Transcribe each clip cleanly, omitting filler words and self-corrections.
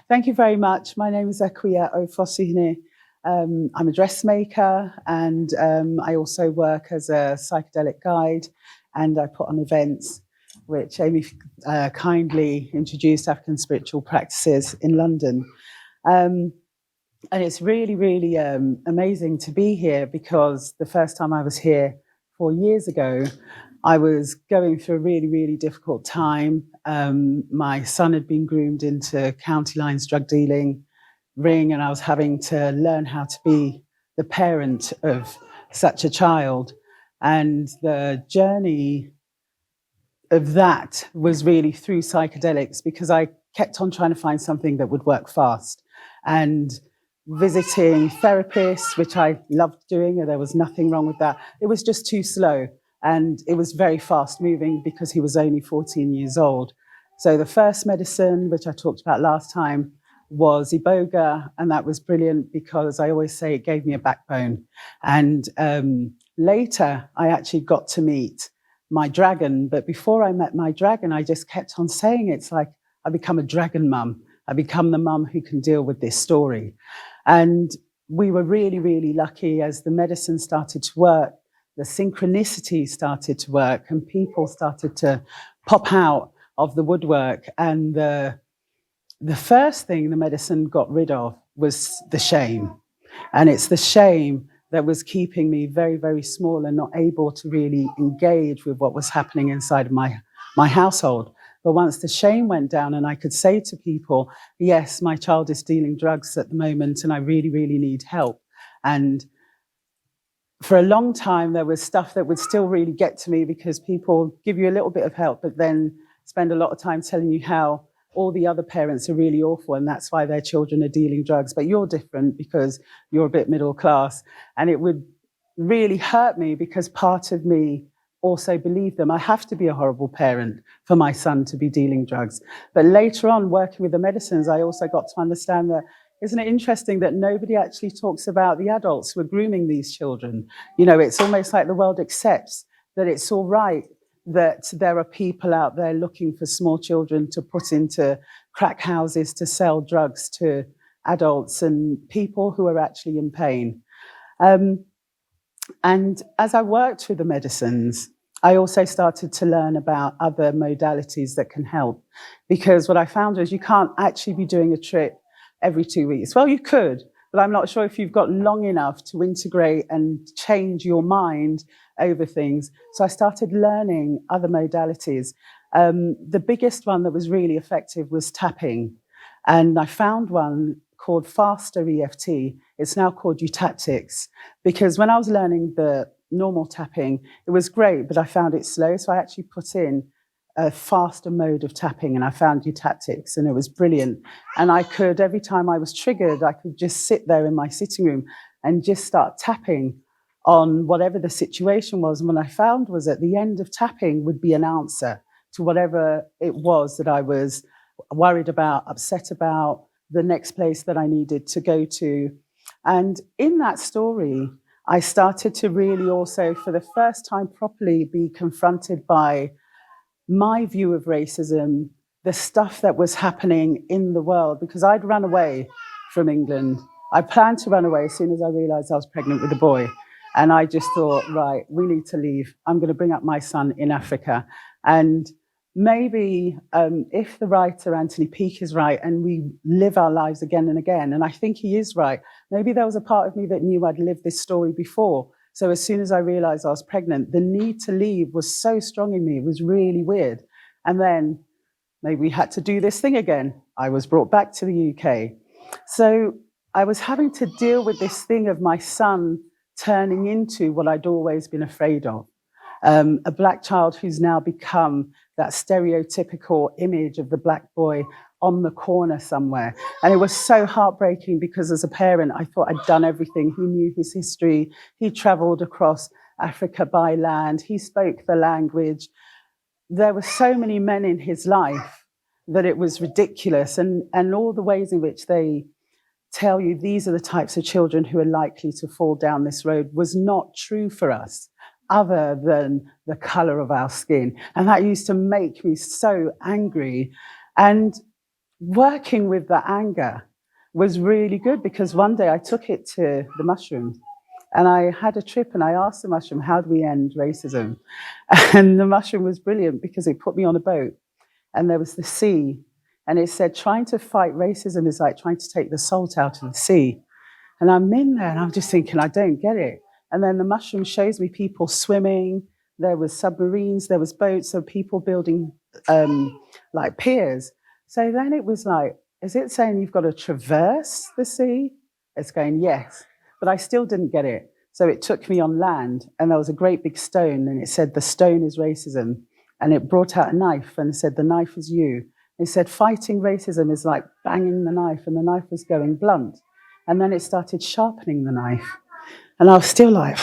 Thank you very much. My name is Akuya Ofosihine. I'm a dressmaker and I also work as a psychedelic guide and I put on events which Amy kindly introduced African spiritual practices in London. And it's really, really amazing to be here because the first time I was here 4 years ago, I was going through a really, really difficult time. My son had been groomed into County Lines drug dealing ring, and I was having to learn how to be the parent of such a child. And the journey of that was really through psychedelics because I kept on trying to find something that would work fast. And visiting therapists, which I loved doing, and there was nothing wrong with that. It was just too slow. And it was very fast moving because he was only 14 years old. So the first medicine, which I talked about last time, was Iboga. And that was brilliant because I always say it gave me a backbone. And later, I actually got to meet my dragon. But before I met my dragon, I just kept on saying it's like I become a dragon mum. I become the mum who can deal with this story. And we were really, really lucky as the medicine started to work, the synchronicity started to work, and people started to pop out of the woodwork. And the first thing the medicine got rid of was the shame. And it's the shame that was keeping me very, very small and not able to really engage with what was happening inside of my household. But once the shame went down and I could say to people, yes, my child is dealing drugs at the moment and I really, really need help. And for a long time, there was stuff that would still really get to me because people give you a little bit of help, but then spend a lot of time telling you how all the other parents are really awful and that's why their children are dealing drugs. But you're different because you're a bit middle class. And it would really hurt me because part of me also believed them. I have to be a horrible parent for my son to be dealing drugs. But later on, working with the medicines, I also got to understand that, isn't it interesting that nobody actually talks about the adults who are grooming these children? You know, it's almost like the world accepts that it's all right that there are people out there looking for small children to put into crack houses to sell drugs to adults and people who are actually in pain. And as I worked with the medicines, I also started to learn about other modalities that can help. Because what I found was you can't actually be doing a trip every 2 weeks. Well, you could, but I'm not sure if you've got long enough to integrate and change your mind over things. So I started learning other modalities. The biggest one that was really effective was tapping. And I found one called Faster EFT. It's now called Eutaptics, because when I was learning the normal tapping, it was great, but I found it slow. So I actually put in a faster mode of tapping and I found Eutaptics and it was brilliant. And I could, every time I was triggered, I could just sit there in my sitting room and just start tapping on whatever the situation was. And what I found was at the end of tapping would be an answer to whatever it was that I was worried about, upset about, the next place that I needed to go to. And in that story, I started to really also, for the first time properly, be confronted by my view of racism, the stuff that was happening in the world, because I'd run away from England. I planned to run away as soon as I realized I was pregnant with a boy. And I just thought, right, we need to leave. I'm going to bring up my son in Africa. And maybe if the writer Anthony Peake is right and we live our lives again and again, and I think he is right, maybe there was a part of me that knew I'd lived this story before. So as soon as I realized I was pregnant, the need to leave was so strong in me. It was really weird. And then maybe we had to do this thing again. I was brought back to the UK. So I was having to deal with this thing of my son turning into what I'd always been afraid of. A black child who's now become that stereotypical image of the black boy on the corner somewhere. And it was so heartbreaking because as a parent, I thought I'd done everything. He knew his history. He traveled across Africa by land. He spoke the language. There were so many men in his life that it was ridiculous. And all the ways in which they tell you these are the types of children who are likely to fall down this road was not true for us, other than the color of our skin. And that used to make me so angry. And working with the anger was really good, because one day I took it to the mushroom and I had a trip and I asked the mushroom, how do we end racism? And the mushroom was brilliant because it put me on a boat and there was the sea. And it said, trying to fight racism is like trying to take the salt out of the sea. And I'm in there and I'm just thinking, I don't get it. And then the mushroom shows me people swimming. There was submarines, there was boats, so people building like piers. So then it was like, is it saying you've got to traverse the sea? It's going, yes. But I still didn't get it. So it took me on land and there was a great big stone and it said, the stone is racism. And it brought out a knife and it said, the knife is you. It said, fighting racism is like banging the knife, and the knife was going blunt. And then it started sharpening the knife. And I was still like,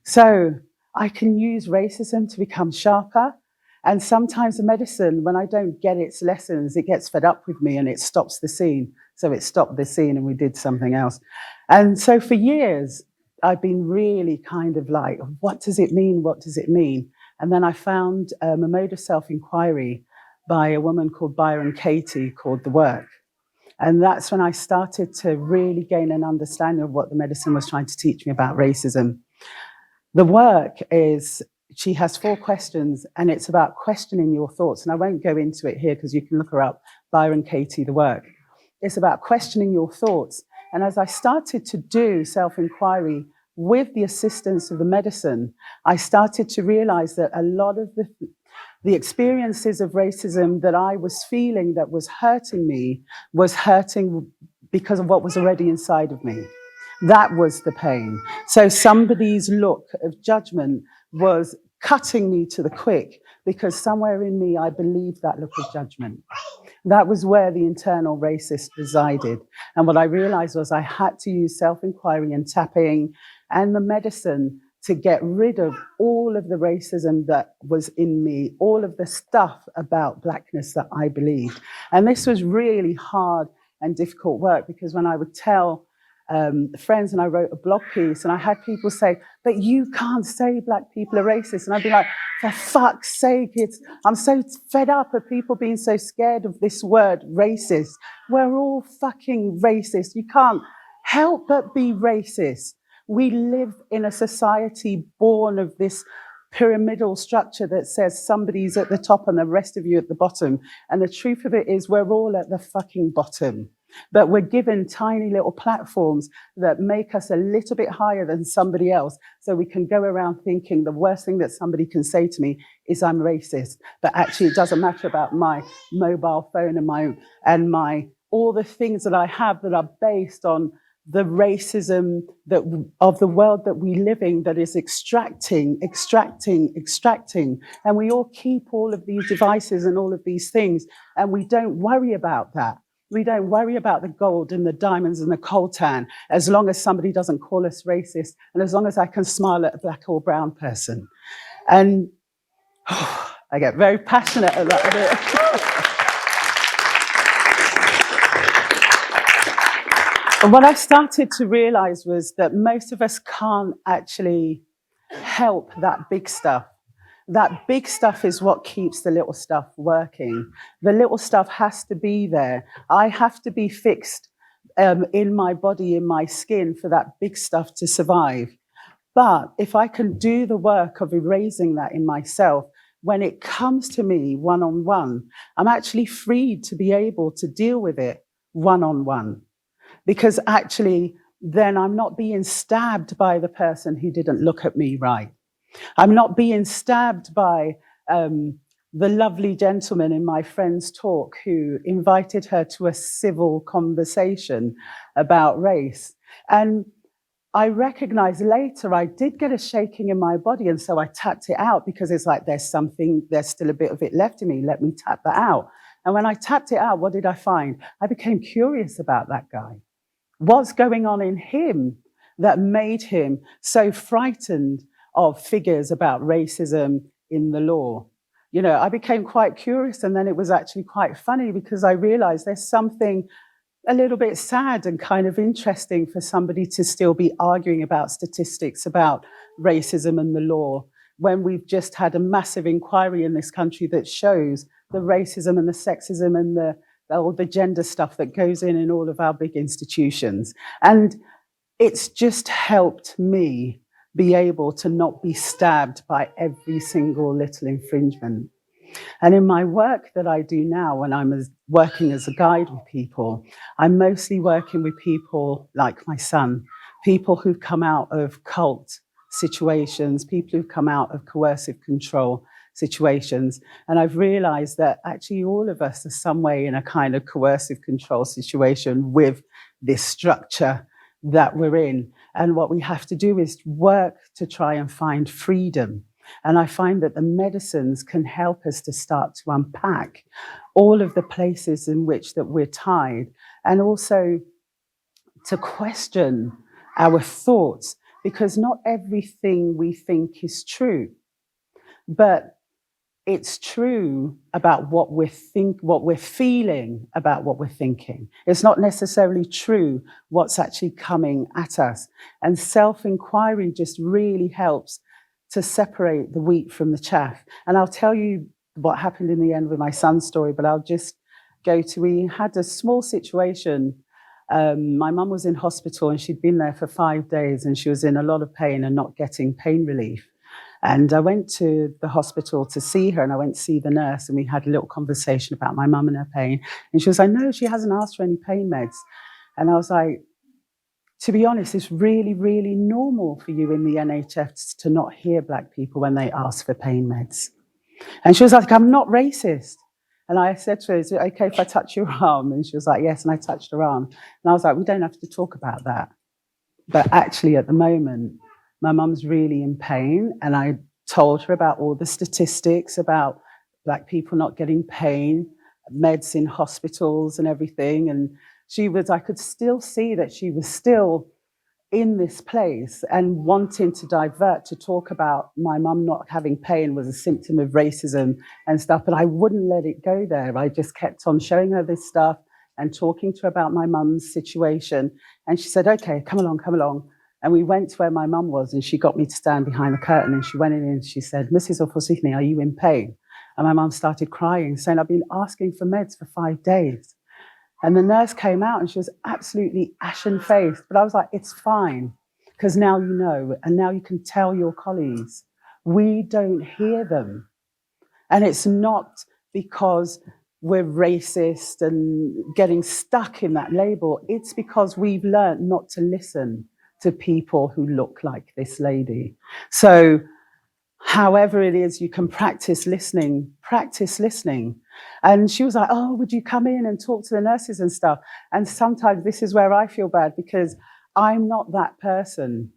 so I can use racism to become sharper. And sometimes the medicine, when I don't get its lessons, it gets fed up with me and it stops the scene. So it stopped the scene and we did something else. And so for years, I've been really kind of like, what does it mean? What does it mean? And then I found a mode of self-inquiry by a woman called Byron Katie called The Work. And that's when I started to really gain an understanding of what the medicine was trying to teach me about racism. The Work is, she has 4 questions, and it's about questioning your thoughts. And I won't go into it here because you can look her up, Byron Katie, The Work. It's about questioning your thoughts. And as I started to do self-inquiry with the assistance of the medicine, I started to realize that a lot of the experiences of racism that I was feeling that was hurting because of what was already inside of me. That was the pain. So somebody's look of judgment was cutting me to the quick because somewhere in me, I believed that look of judgment. That was where the internal racist resided. And what I realized was I had to use self-inquiry and tapping and the medicine to get rid of all of the racism that was in me, all of the stuff about Blackness that I believed. And this was really hard and difficult work, because when I would tell friends, and I wrote a blog piece, and I had people say, but you can't say Black people are racist. And I'd be like, for fuck's sake, I'm so fed up of people being so scared of this word, racist. We're all fucking racist. You can't help but be racist. We live in a society born of this pyramidal structure that says somebody's at the top and the rest of you at the bottom. And the truth of it is we're all at the fucking bottom. But we're given tiny little platforms that make us a little bit higher than somebody else. So we can go around thinking the worst thing that somebody can say to me is I'm racist. But actually it doesn't matter about my mobile phone and my all the things that I have that are based on the racism of the world that we live in, that is extracting. And we all keep all of these devices and all of these things, and we don't worry about that. We don't worry about the gold and the diamonds and the coltan, as long as somebody doesn't call us racist, and as long as I can smile at a Black or brown person. And I get very passionate about it. And what I started to realize was that most of us can't actually help that big stuff. That big stuff is what keeps the little stuff working. The little stuff has to be there. I have to be fixed in my body, in my skin, for that big stuff to survive. But if I can do the work of erasing that in myself, when it comes to me one-on-one, I'm actually freed to be able to deal with it one-on-one. Because actually, then I'm not being stabbed by the person who didn't look at me right. I'm not being stabbed by the lovely gentleman in my friend's talk who invited her to a civil conversation about race. And I recognized later I did get a shaking in my body, and so I tapped it out, because it's like there's still a bit of it left in me, let me tap that out. And when I tapped it out, what did I find? I became curious about that guy. What's going on in him that made him so frightened of figures about racism in the law? You know, I became quite curious, and then it was actually quite funny, because I realized there's something a little bit sad and kind of interesting for somebody to still be arguing about statistics about racism and the law, when we've just had a massive inquiry in this country that shows the racism and the sexism and the all the gender stuff that goes in all of our big institutions. And it's just helped me be able to not be stabbed by every single little infringement. And in my work that I do now, when I'm working as a guide with people, I'm mostly working with people like my son, people who've come out of cult situations, people who've come out of coercive control situations. And I've realized that actually all of us are some way in a kind of coercive control situation with this structure that we're in. And what we have to do is work to try and find freedom. And I find that the medicines can help us to start to unpack all of the places in which that we're tied, and also to question our thoughts, because not everything we think is true, but it's true about what we're feeling about what we're thinking. It's not necessarily true what's actually coming at us. And self-inquiry just really helps to separate the wheat from the chaff. And I'll tell you what happened in the end with my son's story, but I'll just we had a small situation. My mum was in hospital and she'd been there for 5 days and she was in a lot of pain and not getting pain relief. And I went to the hospital to see her, and I went to see the nurse, and we had a little conversation about my mum and her pain. And she was like, no, she hasn't asked for any pain meds. And I was like, to be honest, it's really, really normal for you in the NHS to not hear Black people when they ask for pain meds. And she was like, I'm not racist. And I said to her, is it okay if I touch your arm? And she was like, yes. And I touched her arm. And I was like, we don't have to talk about that. But actually, at the moment, my mum's really in pain. And I told her about all the statistics about Black people not getting pain meds in hospitals and everything. And I could still see that she was still in this place and wanting to divert to talk about my mum not having pain was a symptom of racism and stuff. But I wouldn't let it go there. I just kept on showing her this stuff and talking to her about my mum's situation. And she said, okay, come along, come along. And we went to where my mum was, and she got me to stand behind the curtain, and she went in and she said, Mrs. Ofosihne, are you in pain? And my mum started crying, saying, I've been asking for meds for 5 days. And the nurse came out and she was absolutely ashen-faced. But I was like, it's fine, because now you know, and now you can tell your colleagues. We don't hear them. And it's not because we're racist and getting stuck in that label. It's because we've learned not to listen to people who look like this lady. So however it is you can practice listening, practice listening. And she was like, oh, would you come in and talk to the nurses and stuff? And sometimes this is where I feel bad, because I'm not that person.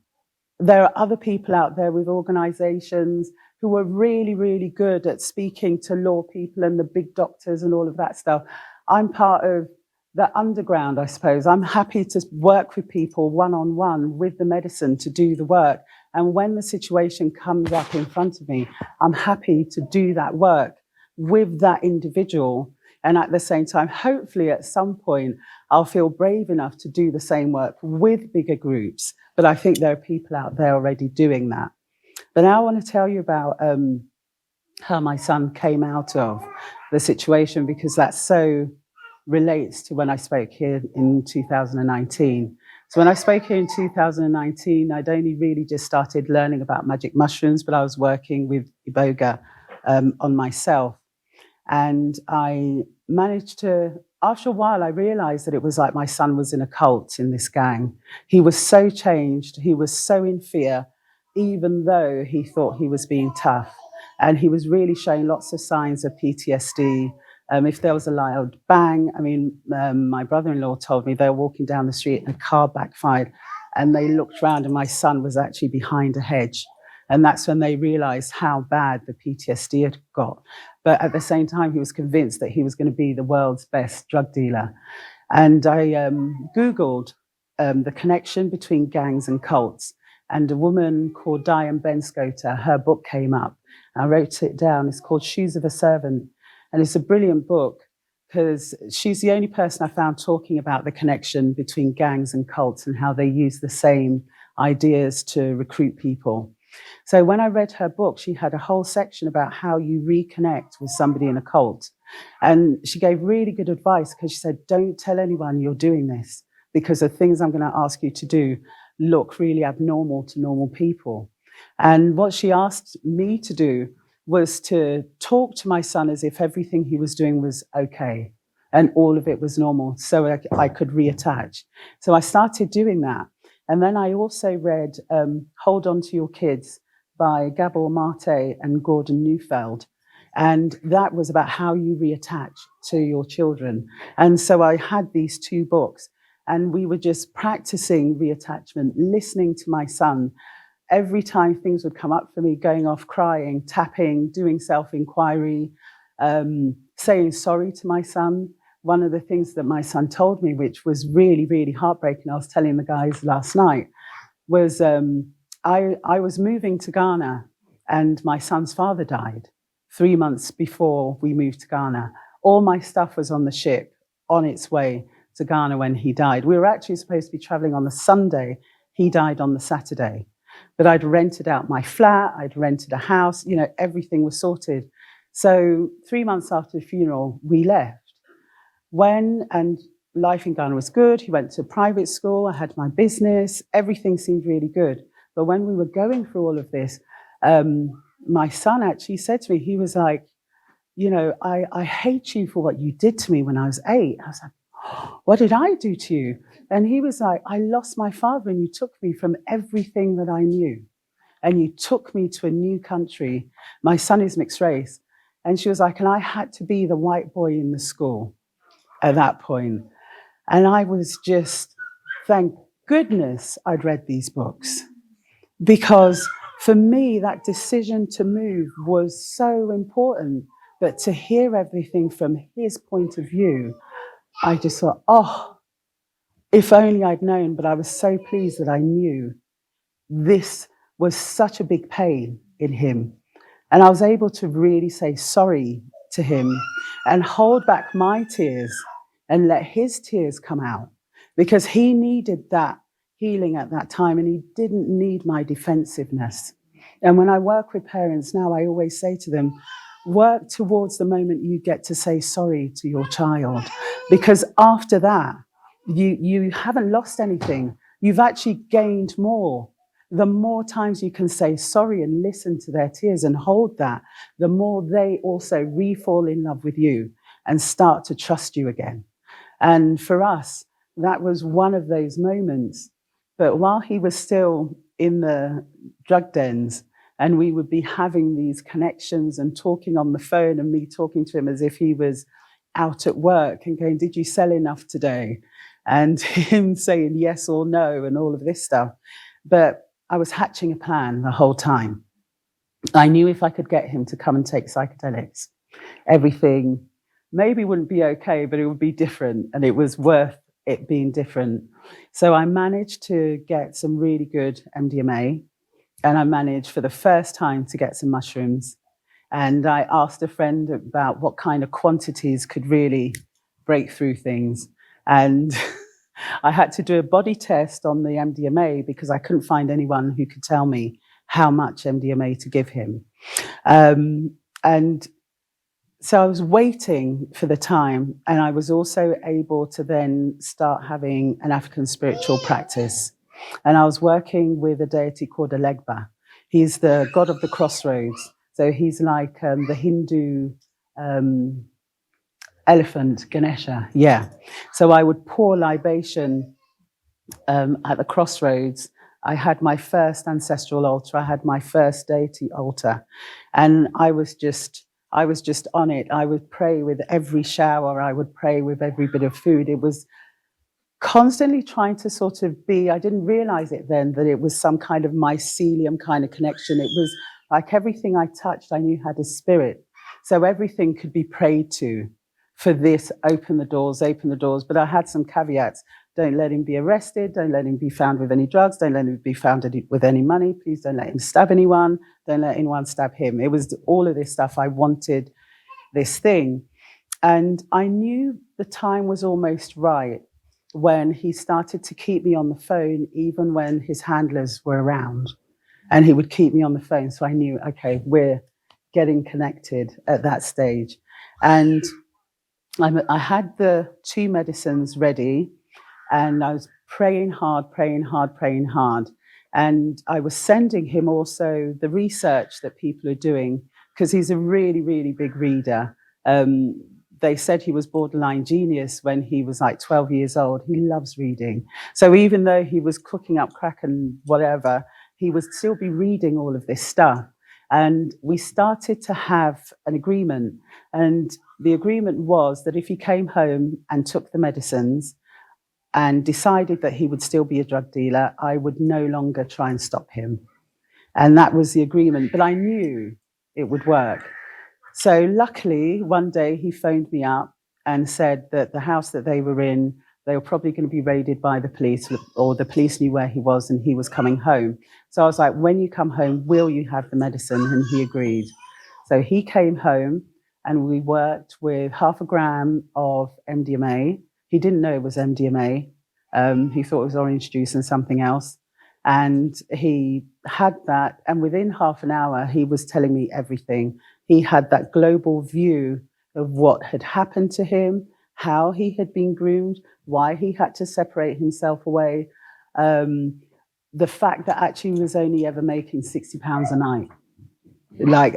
There are other people out there with organizations who are really, really good at speaking to law people and the big doctors and all of that stuff. I'm part of the underground, I suppose. I'm happy to work with people one-on-one with the medicine to do the work. And when the situation comes up in front of me, I'm happy to do that work with that individual. And at the same time, hopefully at some point, I'll feel brave enough to do the same work with bigger groups. But I think there are people out there already doing that. But now I want to tell you about how my son came out of the situation, because that so relates to when I spoke here in 2019. So when I spoke here in 2019, I'd only really just started learning about magic mushrooms, but I was working with Iboga on myself. And I managed to, after a while, I realized that it was like my son was in a cult in this gang. He was so changed. He was so in fear, even though he thought he was being tough. And he was really showing lots of signs of PTSD. If there was a loud bang, my brother-in-law told me they were walking down the street and a car backfired, and they looked around and my son was actually behind a hedge. And that's when they realized how bad the PTSD had got. But at the same time, he was convinced that he was going to be the world's best drug dealer. And I Googled the connection between gangs and cults. And a woman called Diane Benscoter, her book came up. I wrote it down. It's called Shoes of a Servant. And it's a brilliant book, because she's the only person I found talking about the connection between gangs and cults and how they use the same ideas to recruit people. So when I read her book, she had a whole section about how you reconnect with somebody in a cult. And she gave really good advice because she said, don't tell anyone you're doing this because the things I'm going to ask you to do look really abnormal to normal people. And what she asked me to do was to talk to my son as if everything he was doing was okay and all of it was normal, so I could reattach. So I started doing that. And then I also read Hold On to Your Kids by Gabor Mate and Gordon Neufeld. And that was about how you reattach to your children. And so I had these two books, and we were just practicing reattachment, listening to my son. Every time things would come up for me, going off crying, tapping, doing self-inquiry, saying sorry to my son. One of the things that my son told me, which was really, really heartbreaking, I was telling the guys last night, was I was moving to Ghana and my son's father died 3 months before we moved to Ghana. All my stuff was on the ship on its way to Ghana when he died. We were actually supposed to be traveling on the Sunday. He died on the Saturday. But I'd rented out my flat, I'd rented a house, you know, everything was sorted. So 3 months after the funeral, we left. And life in Ghana was good. He went to private school. I had my business. Everything seemed really good. But when we were going through all of this, my son actually said to me, he was like, you know, I hate you for what you did to me when I was 8. I was like, oh, what did I do to you? And he was like, I lost my father and you took me from everything that I knew. And you took me to a new country. My son is mixed race. And she was like, and I had to be the white boy in the school at that point. And I was just, thank goodness I'd read these books. Because for me, that decision to move was so important. But to hear everything from his point of view, I just thought, oh, if only I'd known. But I was so pleased that I knew this was such a big pain in him. And I was able to really say sorry to him and hold back my tears and let his tears come out, because he needed that healing at that time and he didn't need my defensiveness. And when I work with parents now, I always say to them, work towards the moment you get to say sorry to your child, because after that, you haven't lost anything. You've actually gained more. The more times you can say sorry and listen to their tears and hold that, the more they also re-fall in love with you and start to trust you again. And for us, that was one of those moments. But while he was still in the drug dens and we would be having these connections and talking on the phone and me talking to him as if he was out at work and going, did you sell enough today? And him saying yes or no and all of this stuff. But I was hatching a plan the whole time. I knew if I could get him to come and take psychedelics, everything maybe wouldn't be okay, but it would be different, and it was worth it being different. So I managed to get some really good MDMA, and I managed for the first time to get some mushrooms. And I asked a friend about what kind of quantities could really break through things. And I had to do a body test on the MDMA because I couldn't find anyone who could tell me how much MDMA to give him. And so I was waiting for the time, and I was also able to then start having an African spiritual practice. And I was working with a deity called Alegba. He's the god of the crossroads. So he's like the Hindu elephant, Ganesha, yeah. So I would pour libation at the crossroads. I had my first ancestral altar. I had my first deity altar. And I was just on it. I would pray with every shower. I would pray with every bit of food. It was constantly trying to sort of be, I didn't realize it then, that it was some kind of mycelium kind of connection. It was like everything I touched, I knew had a spirit. So everything could be prayed to. For this, open the doors. But I had some caveats. Don't let him be arrested. Don't let him be found with any drugs. Don't let him be found with any money. Please don't let him stab anyone. Don't let anyone stab him. It was all of this stuff. I wanted this thing. And I knew the time was almost right when he started to keep me on the phone, even when his handlers were around. And he would keep me on the phone. So I knew, okay, we're getting connected at that stage. And I had the 2 medicines ready, and I was praying hard, praying hard, praying hard. And I was sending him also the research that people are doing, because he's a really, really big reader. They said he was borderline genius when he was like 12 years old. He loves reading. So even though he was cooking up crack and whatever, he would still be reading all of this stuff. And we started to have an agreement. And the agreement was that if he came home and took the medicines and decided that he would still be a drug dealer, I would no longer try and stop him. And that was the agreement. But I knew it would work. So luckily, one day he phoned me up and said that the house that they were in, they were probably going to be raided by the police, or the police knew where he was and he was coming home. So I was like, when you come home, will you have the medicine? And he agreed. So he came home and we worked with 0.5 gram of MDMA. He didn't know it was MDMA. He thought it was orange juice and something else. And he had that. And within half an hour, he was telling me everything. He had that global view of what had happened to him, how he had been groomed, why he had to separate himself away. The fact that actually he was only ever making £60 a night.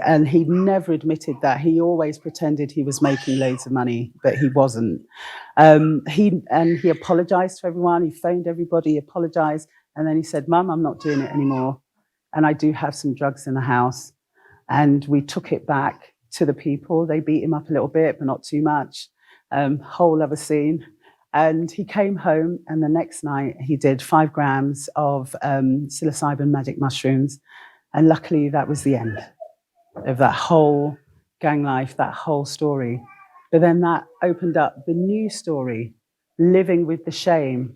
And he never admitted that. He always pretended he was making loads of money, but he wasn't. He apologized to everyone. He phoned everybody, apologized. And then he said, Mum, I'm not doing it anymore. And I do have some drugs in the house. And we took it back to the people. They beat him up a little bit, but not too much. Whole other scene. And he came home, and the next night he did 5 grams of psilocybin magic mushrooms. And luckily that was the end of that whole gang life, that whole story. But then that opened up the new story, living with the shame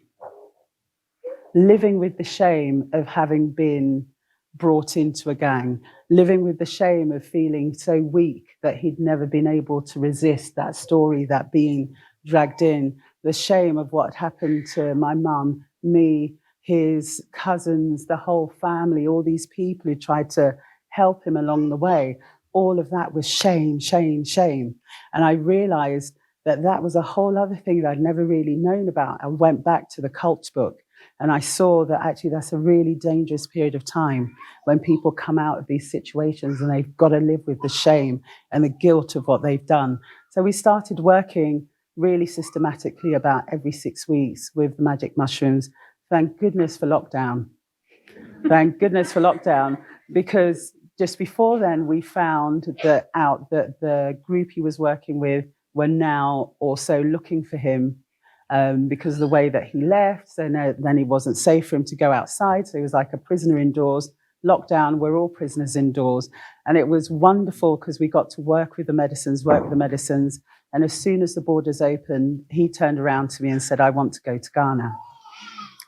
of having been brought into a gang, living with the shame of feeling so weak that he'd never been able to resist that story, that being dragged in, the shame of what happened to my mum, me, his cousins, the whole family, all these people who tried to help him along the way. All of that was shame, shame, shame. And I realized that that was a whole other thing that I'd never really known about. I went back to the cult book, and I saw that actually that's a really dangerous period of time when people come out of these situations and they've got to live with the shame and the guilt of what they've done. So we started working really systematically about every 6 weeks with the magic mushrooms. Thank goodness for lockdown. Thank goodness for lockdown, because just before then we found that the group he was working with were now also looking for him, because of the way that he left. So then it wasn't safe for him to go outside. So he was like a prisoner indoors. Lockdown, we're all prisoners indoors. And it was wonderful because we got to work with the medicines. And as soon as the borders opened, he turned around to me and said, I want to go to Ghana.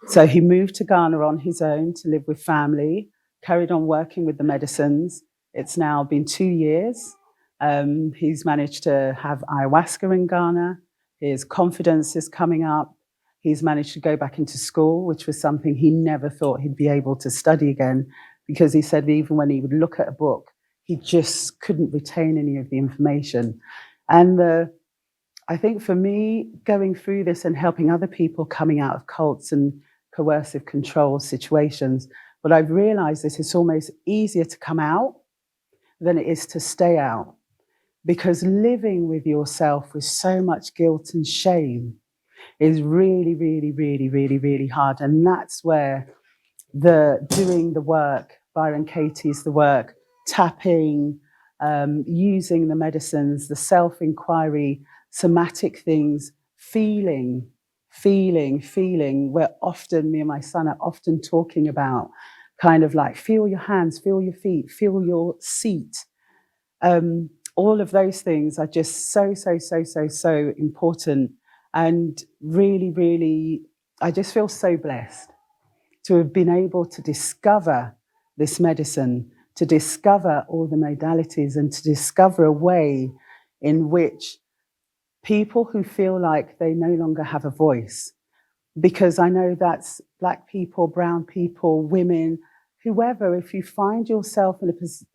So he moved to Ghana on his own to live with family, carried on working with the medicines. It's now been 2 years. He's managed to have ayahuasca in Ghana. His confidence is coming up. He's managed to go back into school, which was something he never thought he'd be able to study again, because he said even when he would look at a book, he just couldn't retain any of the information. And I think for me, going through this and helping other people coming out of cults and coercive control situations, what I've realized is it's almost easier to come out than it is to stay out. Because living with yourself with so much guilt and shame is really, really, really, really, really hard. And that's where doing the work, Byron Katie's the work, tapping, using the medicines, the self-inquiry, somatic things, feeling, where often me and my son are often talking about kind of like feel your hands, feel your feet, feel your seat. All of those things are just so important. And really, really, I just feel so blessed to have been able to discover this medicine, to discover all the modalities, and to discover a way in which people who feel like they no longer have a voice, because I know that's Black people, brown people, women whoever, if you find yourself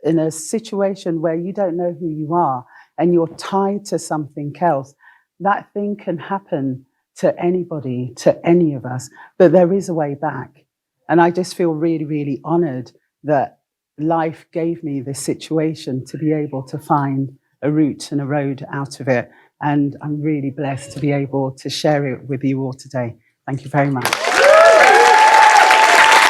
in a situation where you don't know who you are and you're tied to something else, that thing can happen to anybody, to any of us, but there is a way back. And I just feel really, really honored that life gave me this situation to be able to find a route and a road out of it. And I'm really blessed to be able to share it with you all today. Thank you very much.